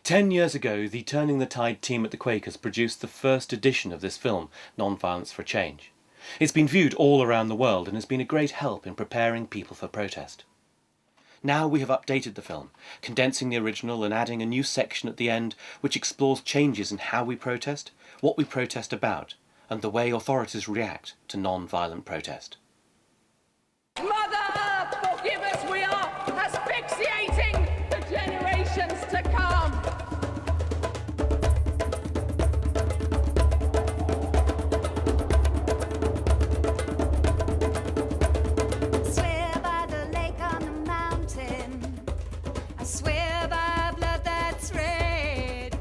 10 years ago, the Turning the Tide team at the Quakers produced the first edition of this film, Nonviolence for Change. It's been viewed all around the world and has been a great help in preparing people for protest. Now we have updated the film, condensing the original and adding a new section at the end which explores changes in how we protest, what we protest about, and the way authorities react to non-violent protest. Mother Earth, forgive us, we are asphyxiating the generations to come. I swear by the lake on the mountain. I swear by blood that's red.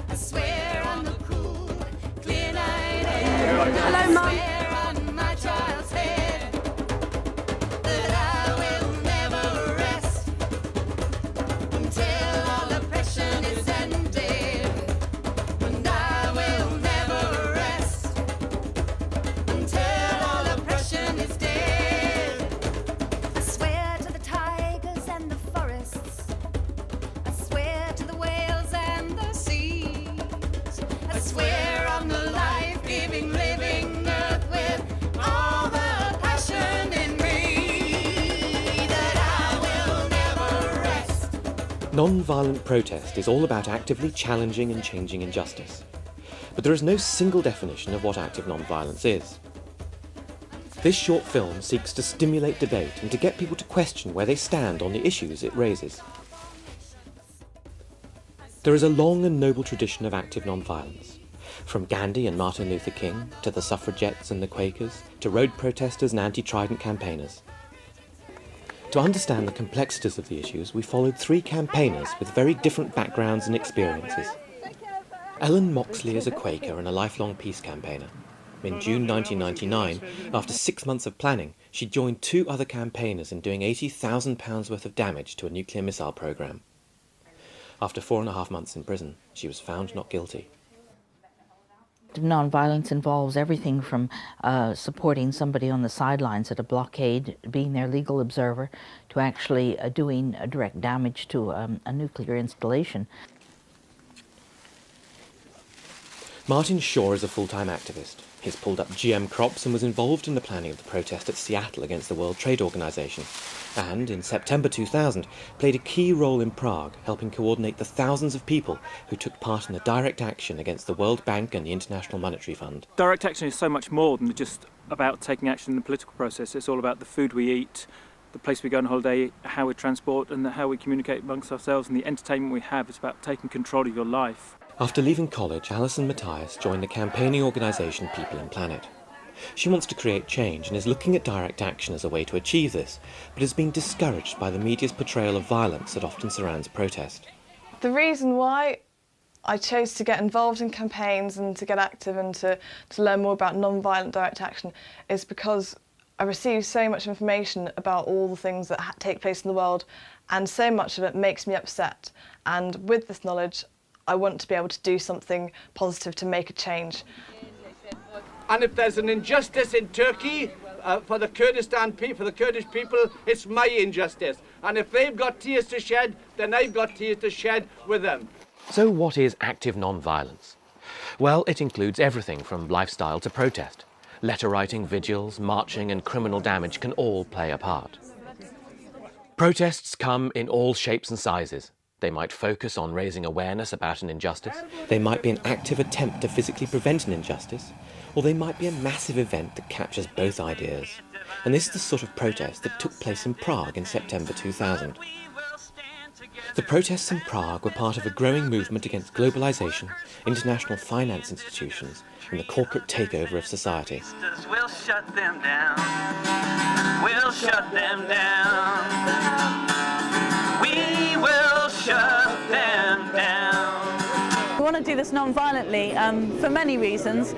I swear on the cool, clear night air. Hello, Mum. I swear on my child's head that I will never rest until all oppression is ended. And I will never rest until all oppression is dead. I swear to the tigers and the forests. I swear to the whales and the seas. I swear on the life-giving, living earth with all the passion in me that I will never rest. Non-violent protest is all about actively challenging and changing injustice. But there is no single definition of what active non-violence is. This short film seeks to stimulate debate and to get people to question where they stand on the issues it raises. There is a long and noble tradition of active non-violence, from Gandhi and Martin Luther King, to the suffragettes and the Quakers, to road protesters and anti-Trident campaigners. To understand the complexities of the issues, we followed 3 campaigners with very different backgrounds and experiences. Ellen Moxley is a Quaker and a lifelong peace campaigner. In June 1999, after 6 months of planning, she joined 2 other campaigners in doing £80,000 worth of damage to a nuclear missile programme. After 4.5 months in prison, she was found not guilty. Non-violence involves everything from supporting somebody on the sidelines at a blockade, being their legal observer, to actually doing direct damage to a nuclear installation. Martin Shaw is a full-time activist. He's pulled up GM crops and was involved in the planning of the protest at Seattle against the World Trade Organization, and in September 2000 played a key role in Prague, helping coordinate the thousands of people who took part in the direct action against the World Bank and the International Monetary Fund. Direct action is so much more than just about taking action in the political process. It's all about the food we eat, the place we go on holiday, how we transport, and how we communicate amongst ourselves, and the entertainment we have. It's about taking control of your life. After leaving college, Alison Matthias joined the campaigning organisation People and Planet. She wants to create change and is looking at direct action as a way to achieve this, but has been discouraged by the media's portrayal of violence that often surrounds protest. The reason why I chose to get involved in campaigns and to get active and to learn more about non-violent direct action is because I receive so much information about all the things that take place in the world, and so much of it makes me upset. And with this knowledge, I want to be able to do something positive to make a change. And if there's an injustice in Turkey for the Kurdish people, it's my injustice. And if they've got tears to shed, then I've got tears to shed with them. So what is active non-violence? Well, it includes everything from lifestyle to protest. Letter writing, vigils, marching and criminal damage can all play a part. Protests come in all shapes and sizes. They might focus on raising awareness about an injustice. They might be an active attempt to physically prevent an injustice, or they might be a massive event that captures both ideas. And this is the sort of protest that took place in Prague in September 2000. The protests in Prague were part of a growing movement against globalisation, international finance institutions, and the corporate takeover of society. We'll shut them down. We'll shut them down. We will shut them down. We want to do this non-violently for many reasons.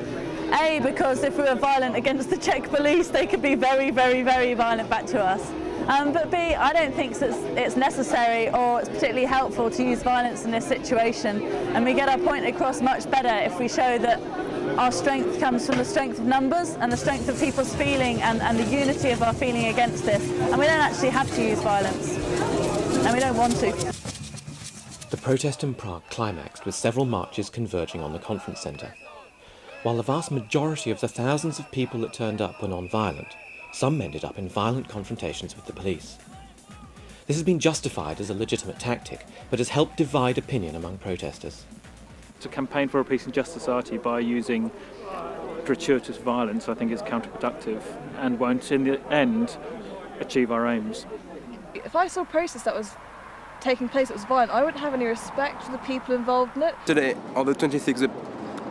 A, because if we were violent against the Czech police, they could be very, very, very violent back to us. But B, I don't think it's necessary or it's particularly helpful to use violence in this situation. And we get our point across much better if we show that our strength comes from the strength of numbers and the strength of people's feeling and the unity of our feeling against this. And we don't actually have to use violence. And we don't want to. The protest in Prague climaxed with several marches converging on the conference centre. While the vast majority of the thousands of people that turned up were non-violent, some ended up in violent confrontations with the police. This has been justified as a legitimate tactic, but has helped divide opinion among protesters. To campaign for a peace and just society by using gratuitous violence, I think, is counterproductive and won't, in the end, achieve our aims. If I saw a protest that was taking place that was violent, I wouldn't have any respect for the people involved in it. Today, on the 26th, the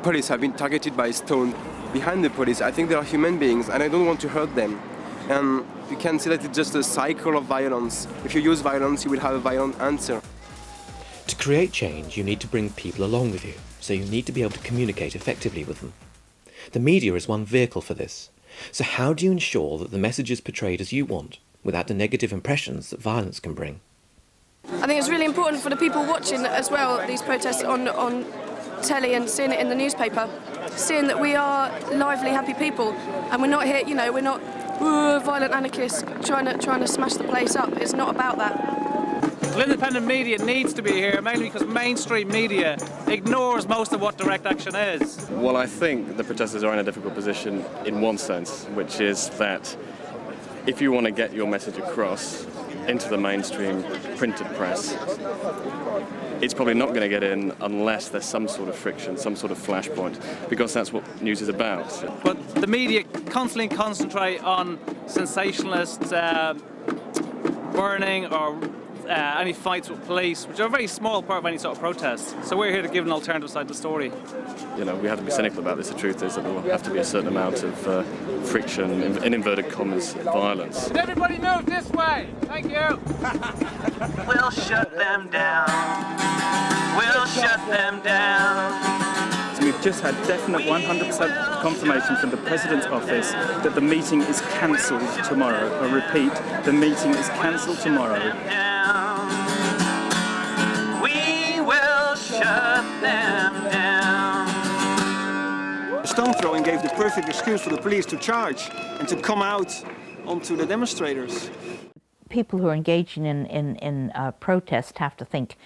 police have been targeted by stone. Behind the police, I think they are human beings, and I don't want to hurt them. And you can see that it's just a cycle of violence. If you use violence, you will have a violent answer. To create change, you need to bring people along with you, so you need to be able to communicate effectively with them. The media is one vehicle for this. So how do you ensure that the message is portrayed as you want, without the negative impressions that violence can bring? I think it's really important for the people watching as well, these protests on telly and seeing it in the newspaper, seeing that we are lively, happy people, and we're not here, you know, we're not violent anarchists trying to smash the place up. It's not about that. Well, independent media needs to be here, mainly because mainstream media ignores most of what direct action is. Well, I think the protesters are in a difficult position in one sense, which is that if you want to get your message across into the mainstream printed press, it's probably not going to get in unless there's some sort of friction, some sort of flashpoint, because that's what news is about. But the media constantly concentrate on sensationalist burning or any fights with police, which are a very small part of any sort of protest. So we're here to give an alternative side to the story. You know, we have to be cynical about this. The truth is that there will have to be a certain amount of friction, in inverted commas, violence. Everybody move this way! Thank you! We'll shut them down. We'll shut them down. We've just had definite 100% confirmation from the President's office that the meeting is cancelled tomorrow. I repeat, the meeting is cancelled tomorrow. We will shut them down. Stone throwing gave the perfect excuse for the police to charge and to come out onto the demonstrators. People who are engaging in protest have to think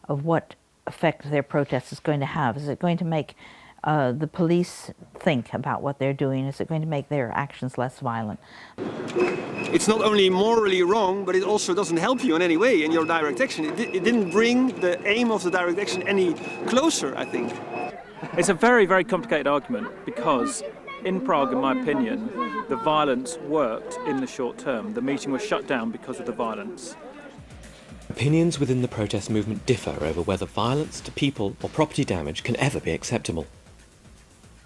of what effect their protest is going to have. Is it going to make the police think about what they're doing? Is it going to make their actions less violent? It's not only morally wrong, but it also doesn't help you in any way in your direct action. It didn't bring the aim of the direct action any closer, I think. It's a very, very complicated argument because in Prague, in my opinion, the violence worked in the short term. The meeting was shut down because of the violence. Opinions within the protest movement differ over whether violence to people or property damage can ever be acceptable.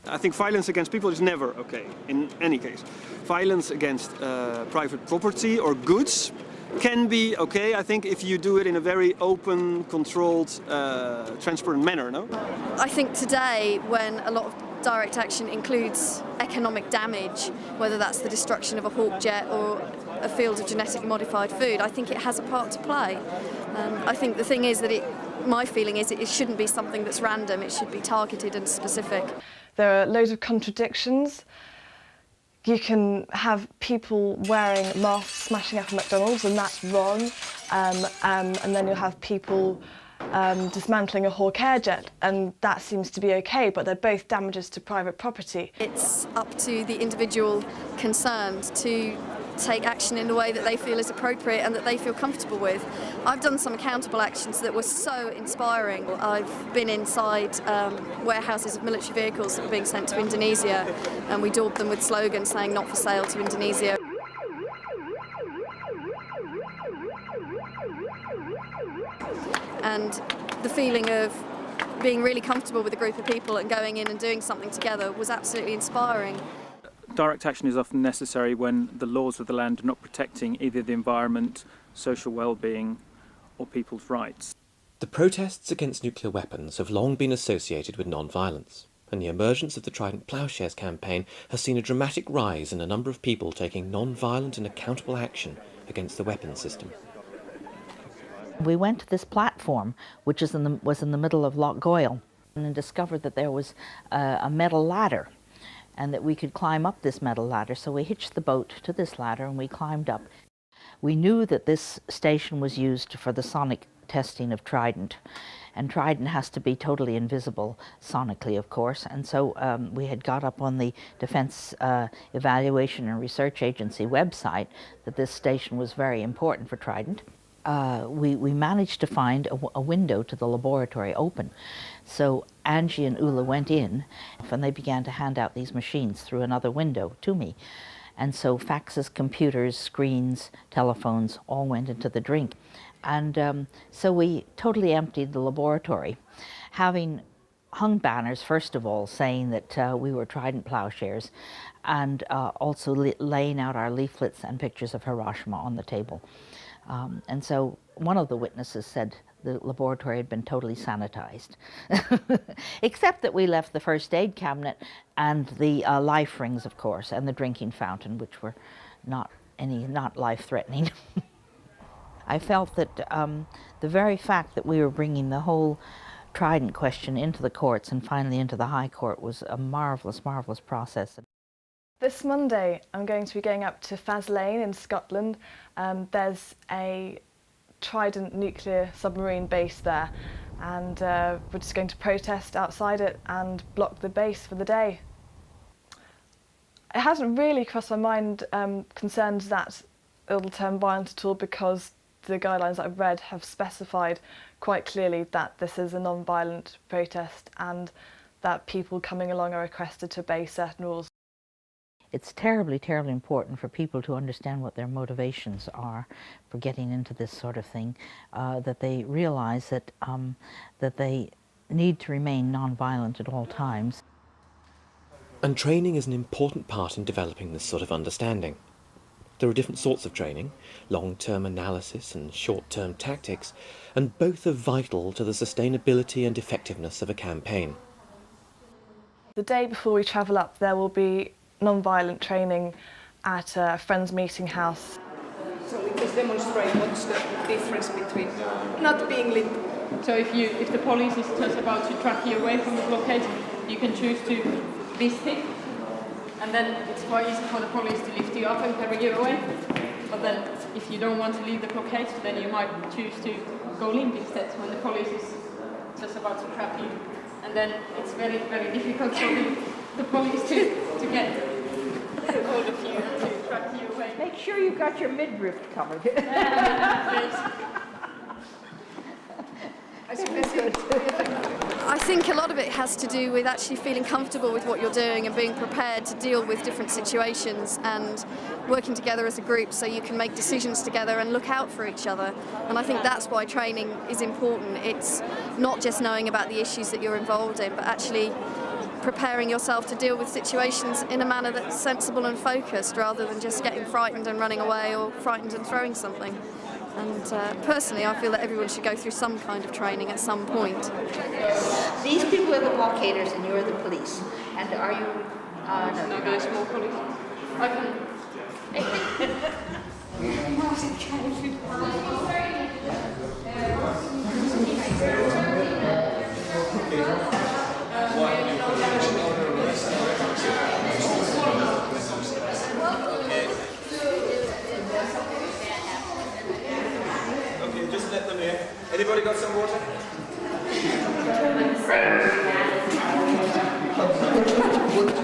I think violence against people is never okay, in any case. Violence against private property or goods can be okay, I think, if you do it in a very open, controlled, transparent manner, no? I think today, when a lot of direct action includes economic damage, whether that's the destruction of a hawk jet or a field of genetically modified food, I think it has a part to play. I think the thing is that my feeling is it shouldn't be something that's random, it should be targeted and specific. There are loads of contradictions. You can have people wearing masks smashing up at McDonald's, and that's wrong. And then you'll have people dismantling a hawk air jet, and that seems to be okay, but they're both damages to private property. It's up to the individual concerned to take action in a way that they feel is appropriate and that they feel comfortable with. I've done some accountable actions that were so inspiring. I've been inside warehouses of military vehicles that were being sent to Indonesia, and we daubed them with slogans saying "Not for sale to Indonesia." And the feeling of being really comfortable with a group of people and going in and doing something together was absolutely inspiring. Direct action is often necessary when the laws of the land are not protecting either the environment, social well-being, or people's rights. The protests against nuclear weapons have long been associated with non-violence, and the emergence of the Trident Ploughshares campaign has seen a dramatic rise in a number of people taking non-violent and accountable action against the weapons system. We went to this platform, which was in the middle of Loch Goyle, and discovered that there was a metal ladder, and that we could climb up this metal ladder. So we hitched the boat to this ladder and we climbed up. We knew that this station was used for the sonic testing of Trident. And Trident has to be totally invisible sonically, of course. And so we had got up on the Defense Evaluation and Research Agency website that this station was very important for Trident. We managed to find a window to the laboratory open. So Angie and Ulla went in, and they began to hand out these machines through another window to me. And so faxes, computers, screens, telephones all went into the drink. And so we totally emptied the laboratory, having hung banners, first of all, saying that we were Trident plowshares, and also laying out our leaflets and pictures of Hiroshima on the table. And so one of the witnesses said the laboratory had been totally sanitized, except that we left the first aid cabinet and the life rings, of course, and the drinking fountain, which were not life-threatening. I felt that the very fact that we were bringing the whole Trident question into the courts and finally into the High Court was a marvellous, marvellous process. This Monday I'm going to be going up to Faslane in Scotland. There's a Trident nuclear submarine base there, and we're just going to protest outside it and block the base for the day. It hasn't really crossed my mind concerns that it'll turn violent at all, because the guidelines that I've read have specified quite clearly that this is a non-violent protest and that people coming along are requested to obey certain rules. It's terribly, terribly important for people to understand what their motivations are for getting into this sort of thing, that they realize that, that they need to remain non-violent at all times. And training is an important part in developing this sort of understanding. There are different sorts of training, long-term analysis and short-term tactics, and both are vital to the sustainability and effectiveness of a campaign. The day before we travel up, there will be non-violent training at a friend's meeting house. So we just demonstrate what's the difference between not being limp. So if the police is just about to track you away from the blockade, you can choose to be stiff, and then it's quite easy for the police to lift you up and carry you away. But then if you don't want to leave the blockade, then you might choose to go limp instead when the police is just about to trap you. And then it's very, very difficult for the police to get hold of you to track you away. Make sure you've got your midriff covered. I think a lot of it has to do with actually feeling comfortable with what you're doing and being prepared to deal with different situations and working together as a group so you can make decisions together and look out for each other. And I think that's why training is important. It's not just knowing about the issues that you're involved in, but actually preparing yourself to deal with situations in a manner that's sensible and focused, rather than just getting frightened and running away or frightened and throwing something. And personally, I feel that everyone should go through some kind of training at some point. These people are the blockaders and you're the police. And are you... no, very small police. I can... Okay, just let them in. Anybody got some water?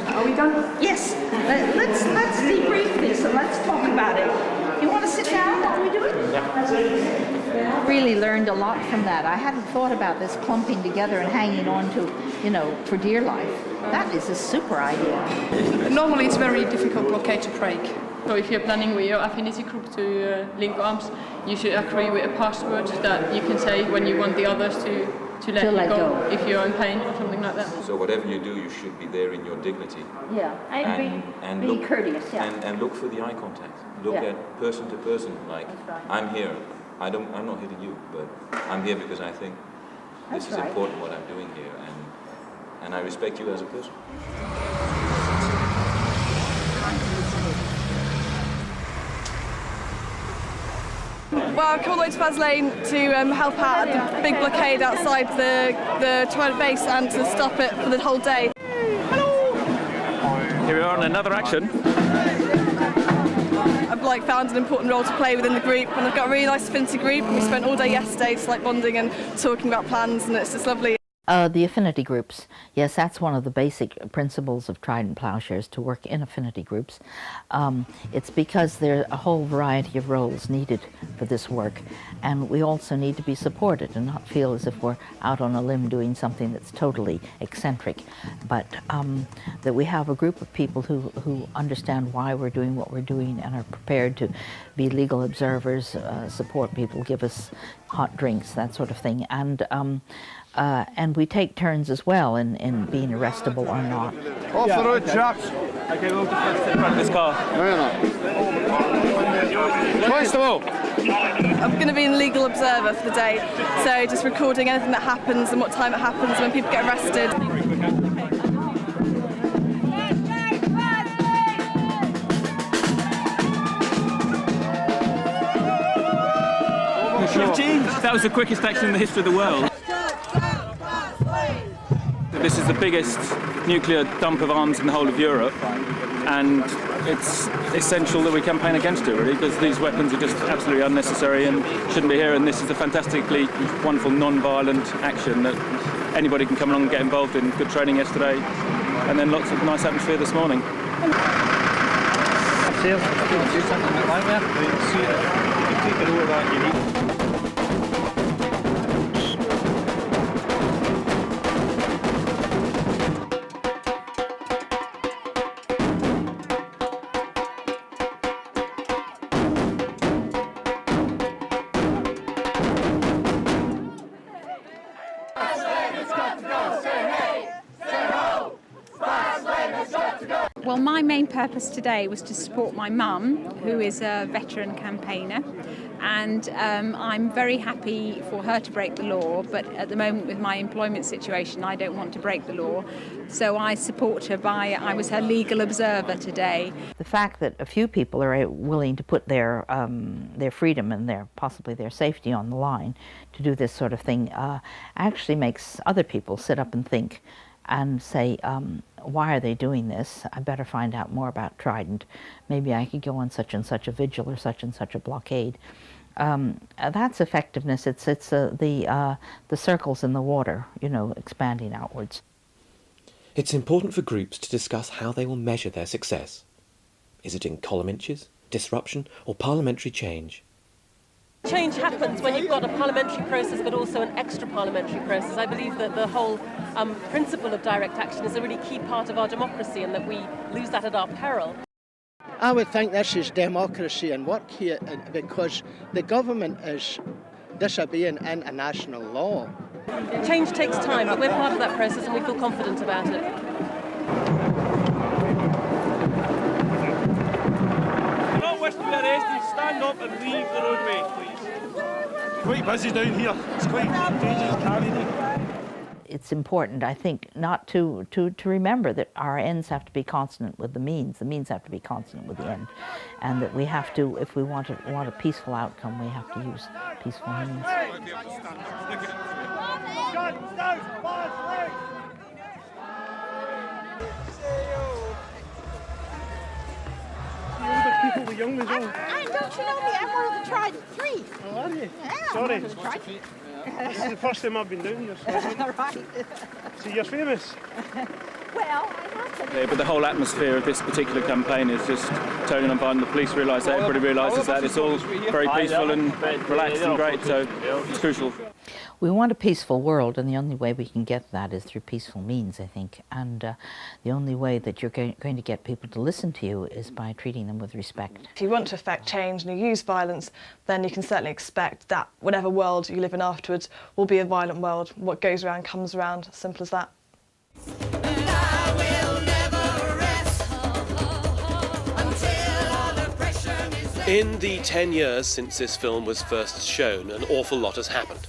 Are we done? Yes. Let's debrief this and let's talk about it. You want to sit down while we do it? Yeah. Really learned a lot from that. I hadn't thought about this clumping together and hanging on to, you know, for dear life. That is a super idea. Normally it's very difficult blockade to break. So if you're planning with your affinity group to link arms, you should agree with a password that you can say when you want the others to let you go if you're in pain or something like that. So whatever you do, you should be there in your dignity. Yeah, and be courteous, yeah. And look for the eye contact. Look at person to person, like, right. I'm here. I'm not hitting you, but I'm here because I think this is important what I'm doing here, and I respect you as a person. Well, I've come all the way to Faslane to help out at the big blockade outside the Trident base and to stop it for the whole day. Hello! Here we are on another action. A like found an important role to play within the group, and I've got a really nice affinity group, and we spent all day yesterday just like bonding and talking about plans, and it's just lovely. The affinity groups, yes, that's one of the basic principles of Trident Plowshares, to work in affinity groups. It's because there are a whole variety of roles needed for this work, and we also need to be supported and not feel as if we're out on a limb doing something that's totally eccentric, but that we have a group of people who understand why we're doing what we're doing and are prepared to be legal observers, support people, give us hot drinks, that sort of thing. And we take turns as well in being arrestable or not. Off the road, chaps. Okay, we'll just in front of this car. No, you're not. Constable! I'm going to be a legal observer for the day, so just recording anything that happens and what time it happens when people get arrested. That was the quickest action in the history of the world. This is the biggest nuclear dump of arms in the whole of Europe, and it's essential that we campaign against it, really, because these weapons are just absolutely unnecessary and shouldn't be here, and this is a fantastically wonderful non-violent action that anybody can come along and get involved in. Good training yesterday, and then lots of nice atmosphere this morning. Well, my main purpose today was to support my mum, who is a veteran campaigner, and I'm very happy for her to break the law, but at the moment with my employment situation I don't want to break the law, so I support her I was her legal observer today. The fact that a few people are willing to put their freedom and possibly their safety on the line to do this sort of thing actually makes other people sit up and think and say, why are they doing this? I better find out more about Trident. Maybe I could go on such and such a vigil or such and such a blockade. That's effectiveness. It's the circles in the water, you know, expanding outwards. It's important for groups to discuss how they will measure their success. Is it in column inches, disruption, or parliamentary change? Change happens when you've got a parliamentary process but also an extra parliamentary process. I believe that the whole principle of direct action is a really key part of our democracy, and that we lose that at our peril. I would think this is democracy and work here, because the government is disobeying international law. Change takes time, but we're part of that process and we feel confident about it. Not wish to be arrested, stand up and leave the roadway, please. Quite busy down here. It's quite dangerous carrying. It's important, I think, not to remember that our ends have to be consonant with the means have to be consonant with the end, and that we have to, if we want a peaceful outcome, we have to use peaceful means. People, the young ones all. Don't you know me? I'm one of the Trident 3. Oh, are you? Yeah, sorry. I'm one of the Trident. This is the first time I've been down here. So right. So you're famous? Well, I have to. Yeah, but the whole atmosphere of this particular campaign is just totally non-violent. The police realise that, everybody realises that. It's all very peaceful and relaxed and great, so it's crucial. We want a peaceful world, and the only way we can get that is through peaceful means, I think. And the only way that you're going to get people to listen to you is by treating them with respect. If you want to affect change and you use violence, then you can certainly expect that whatever world you live in afterwards will be a violent world. What goes around comes around, simple as that. In the 10 years since this film was first shown, an awful lot has happened.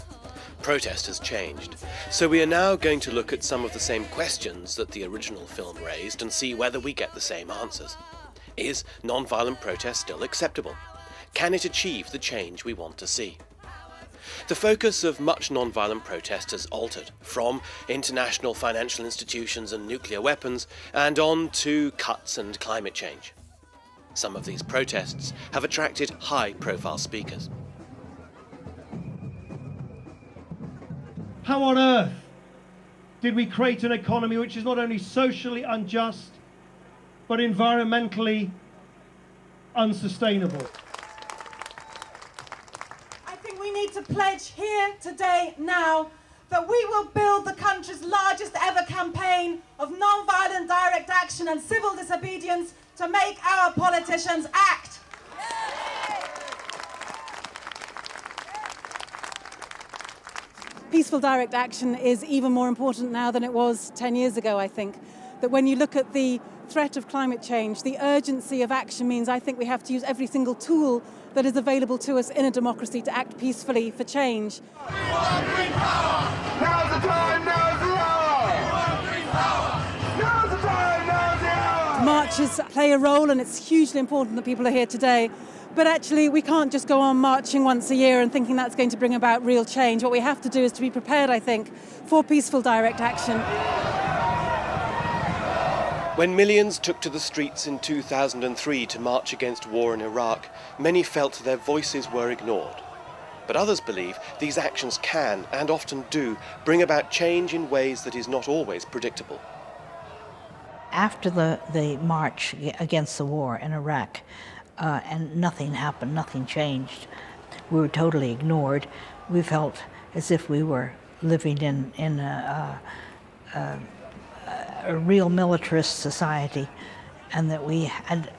Protest has changed. So we are now going to look at some of the same questions that the original film raised and see whether we get the same answers. Is non-violent protest still acceptable? Can it achieve the change we want to see? The focus of much non-violent protest has altered, from international financial institutions and nuclear weapons, and on to cuts and climate change. Some of these protests have attracted high-profile speakers. How on earth did we create an economy which is not only socially unjust, but environmentally unsustainable? I think we need to pledge here today, now, that we will build the country's largest ever campaign of non-violent direct action and civil disobedience to make our politicians act. Peaceful direct action is even more important now than it was 10 years ago, I think. That when you look at the threat of climate change, the urgency of action means I think we have to use every single tool that is available to us in a democracy to act peacefully for change. We want green power! Now's the time, now's the hour! We want green power! Now's the time, now's the hour! Marches play a role, and it's hugely important that people are here today. But actually, we can't just go on marching once a year and thinking that's going to bring about real change. What we have to do is to be prepared, I think, for peaceful direct action. When millions took to the streets in 2003 to march against war in Iraq, many felt their voices were ignored. But others believe these actions can, and often do, bring about change in ways that is not always predictable. After the march against the war in Iraq, and nothing happened, nothing changed, we were totally ignored. We felt as if we were living in a real militarist society, and that we had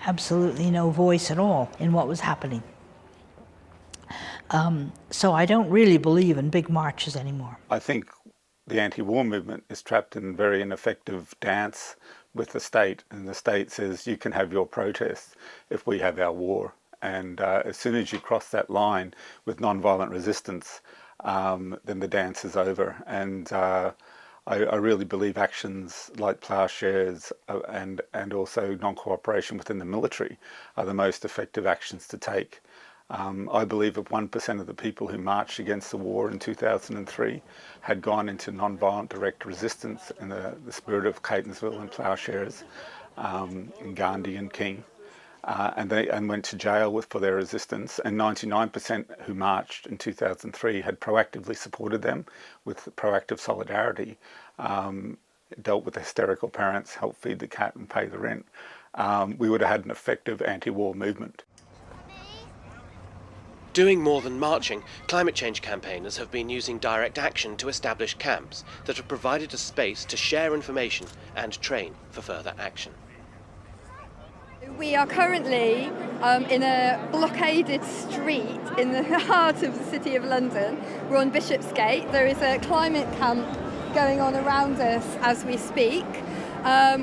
absolutely no voice at all in what was happening. So I don't really believe in big marches anymore. I think the anti-war movement is trapped in very ineffective dance with the state, and the state says you can have your protests if we have our war. And as soon as you cross that line with non-violent resistance, then the dance is over. And I really believe actions like ploughshares and also non-cooperation within the military are the most effective actions to take. I believe if 1% of the people who marched against the war in 2003 had gone into non-violent direct resistance in the spirit of Catonsville and ploughshares, and Gandhi and King, and went to jail for their resistance, and 99% who marched in 2003 had proactively supported them with proactive solidarity, dealt with hysterical parents, helped feed the cat and pay the rent, we would have had an effective anti-war movement. Doing more than marching, climate change campaigners have been using direct action to establish camps that have provided a space to share information and train for further action. We are currently in a blockaded street in the heart of the City of London. We're on Bishopsgate. There is a climate camp going on around us as we speak.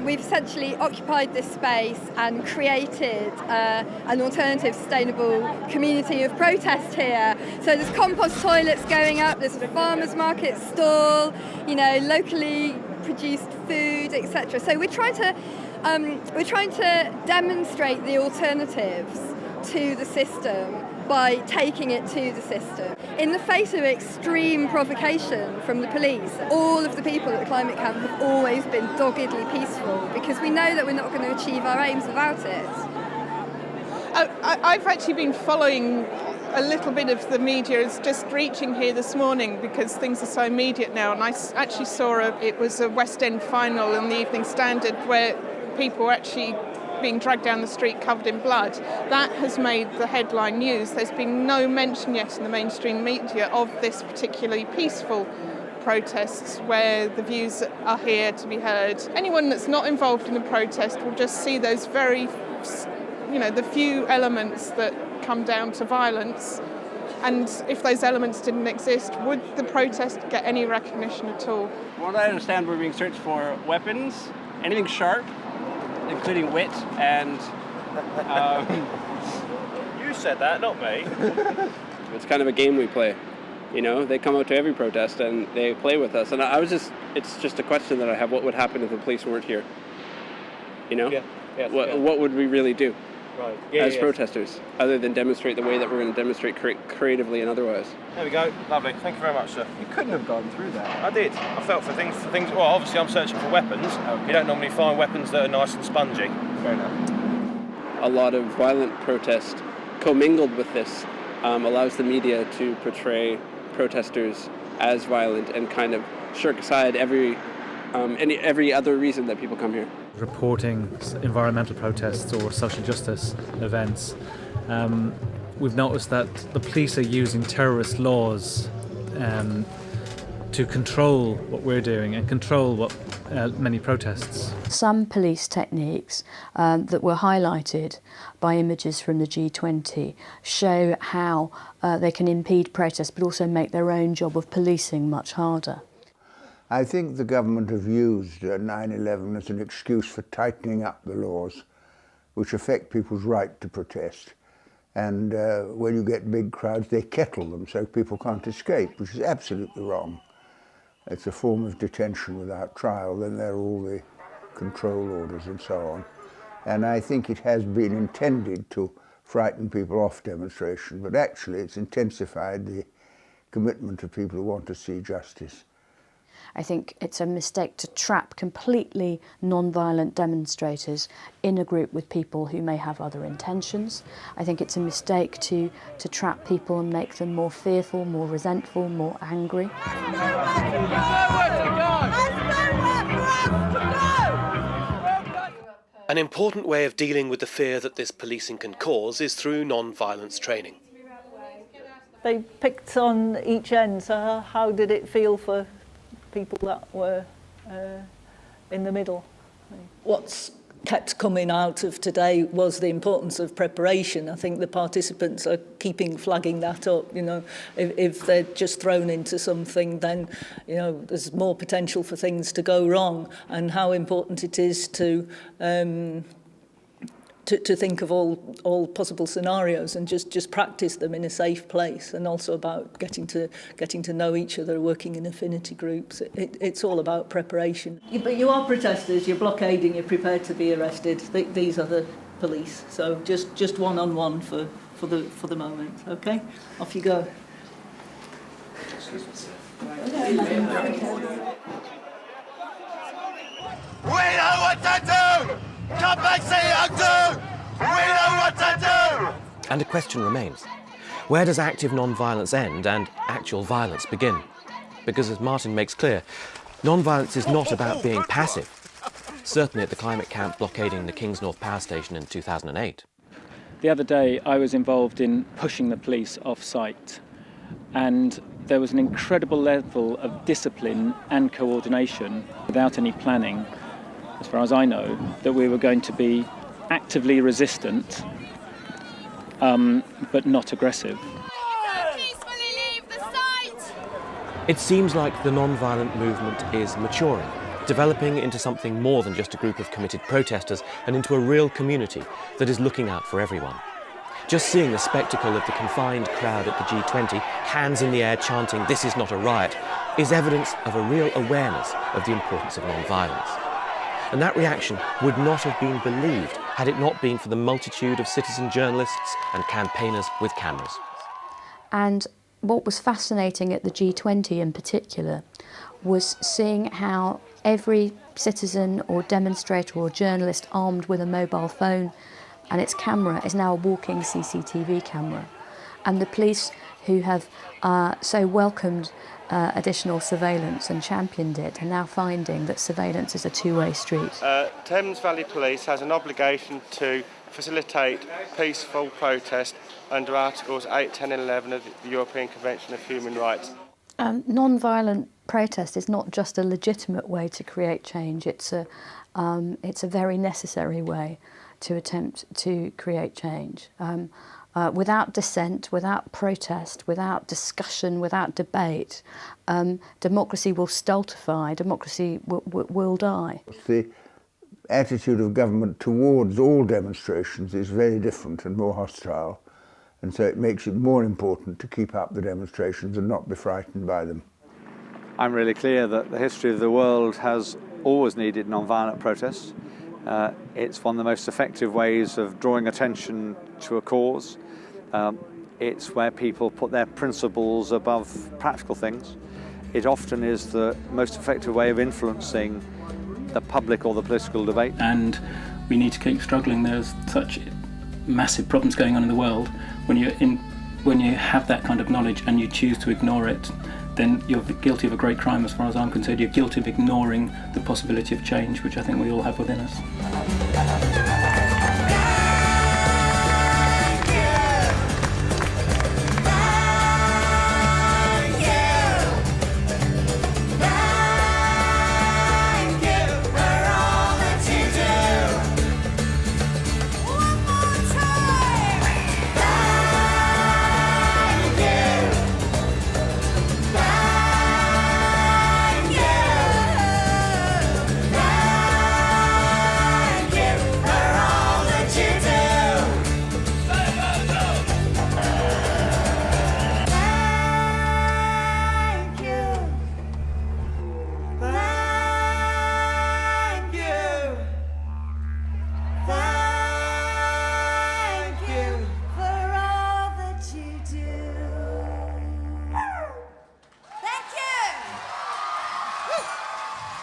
We've essentially occupied this space and created an alternative, sustainable community of protest here. So there's compost toilets going up, there's a farmer's market stall, you know, locally produced food, etc. So we're trying to demonstrate the alternatives to the system by taking it to the system. In the face of extreme provocation from the police, all of the people at the climate camp have always been doggedly peaceful because we know that we're not going to achieve our aims without it. I've actually been following a little bit of the media. It's just reaching here this morning because things are so immediate now, and I actually saw it was a West End final in the Evening Standard where people were actually being dragged down the street covered in blood. That has made the headline news. There's been no mention yet in the mainstream media of this particularly peaceful protests where the views are here to be heard. Anyone that's not involved in the protest will just see those very, the few elements that come down to violence. And if those elements didn't exist, would the protest get any recognition at all? From what I understand, we're being searched for weapons, anything sharp, including wit and... You said that, not me. It's kind of a game we play. You know, they come out to every protest and they play with us. And it's just a question that I have. What would happen if the police weren't here? You know? Yeah. What would we really do? Right. As protesters, other than demonstrate the way that we're going to demonstrate creatively and otherwise. There we go. Lovely. Thank you very much, sir. You couldn't have gone through that. I did. I felt for things. Well, obviously I'm searching for weapons. Okay. You don't normally find weapons that are nice and spongy. Fair enough. a lot of violent protest commingled with this allows the media to portray protesters as violent and kind of shirk aside every other reason that people come here. Reporting environmental protests or social justice events, we've noticed that the police are using terrorist laws to control what we're doing and control what many protests. Some police techniques that were highlighted by images from the G20 show how they can impede protests but also make their own job of policing much harder. I think the government have used 9/11 as an excuse for tightening up the laws which affect people's right to protest. And when you get big crowds, they kettle them so people can't escape, which is absolutely wrong. It's a form of detention without trial. Then there are all the control orders and so on. And I think it has been intended to frighten people off demonstration, but actually it's intensified the commitment of people who want to see justice. I think it's a mistake to trap completely non-violent demonstrators in a group with people who may have other intentions. I think it's a mistake to trap people and make them more fearful, more resentful, more angry. An important way of dealing with the fear that this policing can cause is through non-violence training. They picked on each end, so how did it feel for people that were in the middle? What's kept coming out of today was the importance of preparation. I think the participants are flagging that up. You know, if they're just thrown into something, then there's more potential for things to go wrong, and how important it is to think of all possible scenarios and just practice them in a safe place, and also about getting to know each other, working in affinity groups. It's all about preparation. But you are protesters, you're blockading, you're prepared to be arrested. These are the police, so just one-on-one for the moment. Okay, off you go. We know what to do! Come back, say young do! We know what to do! And a question remains. Where does active non-violence end and actual violence begin? Because as Martin makes clear, non-violence is not about being passive. Certainly at the climate camp blockading the Kingsnorth power station in 2008. The other day I was involved in pushing the police off-site, and there was an incredible level of discipline and coordination without any planning, as far as I know, that we were going to be actively resistant, but not aggressive. It seems like the non-violent movement is maturing, developing into something more than just a group of committed protesters and into a real community that is looking out for everyone. Just seeing the spectacle of the confined crowd at the G20, hands in the air chanting, "This is not a riot," is evidence of a real awareness of the importance of non-violence. And that reaction would not have been believed had it not been for the multitude of citizen journalists and campaigners with cameras. And what was fascinating at the G20 in particular was seeing how every citizen or demonstrator or journalist armed with a mobile phone and its camera is now a walking CCTV camera. And the police who have so welcomed additional surveillance and championed it are now finding that surveillance is a two-way street. Thames Valley Police has an obligation to facilitate peaceful protest under Articles 8, 10 and 11 of the European Convention of Human Rights. Non-violent protest is not just a legitimate way to create change, it's a very necessary way to attempt to create change. Without dissent, without protest, without discussion, without debate, democracy will stultify, democracy will die. The attitude of government towards all demonstrations is very different and more hostile, and so it makes it more important to keep up the demonstrations and not be frightened by them. I'm really clear that the history of the world has always needed non-violent protests. It's one of the most effective ways of drawing attention to a cause. It's where people put their principles above practical things. It often is the most effective way of influencing the public or the political debate. And we need to keep struggling. There's such massive problems going on in the world, when you have that kind of knowledge and you choose to ignore it, then you're guilty of a great crime as far as I'm concerned. You're guilty of ignoring the possibility of change, which I think we all have within us.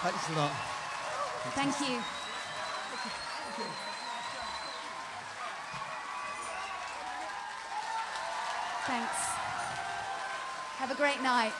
Thanks a lot. Thank you. Thanks. Have a great night.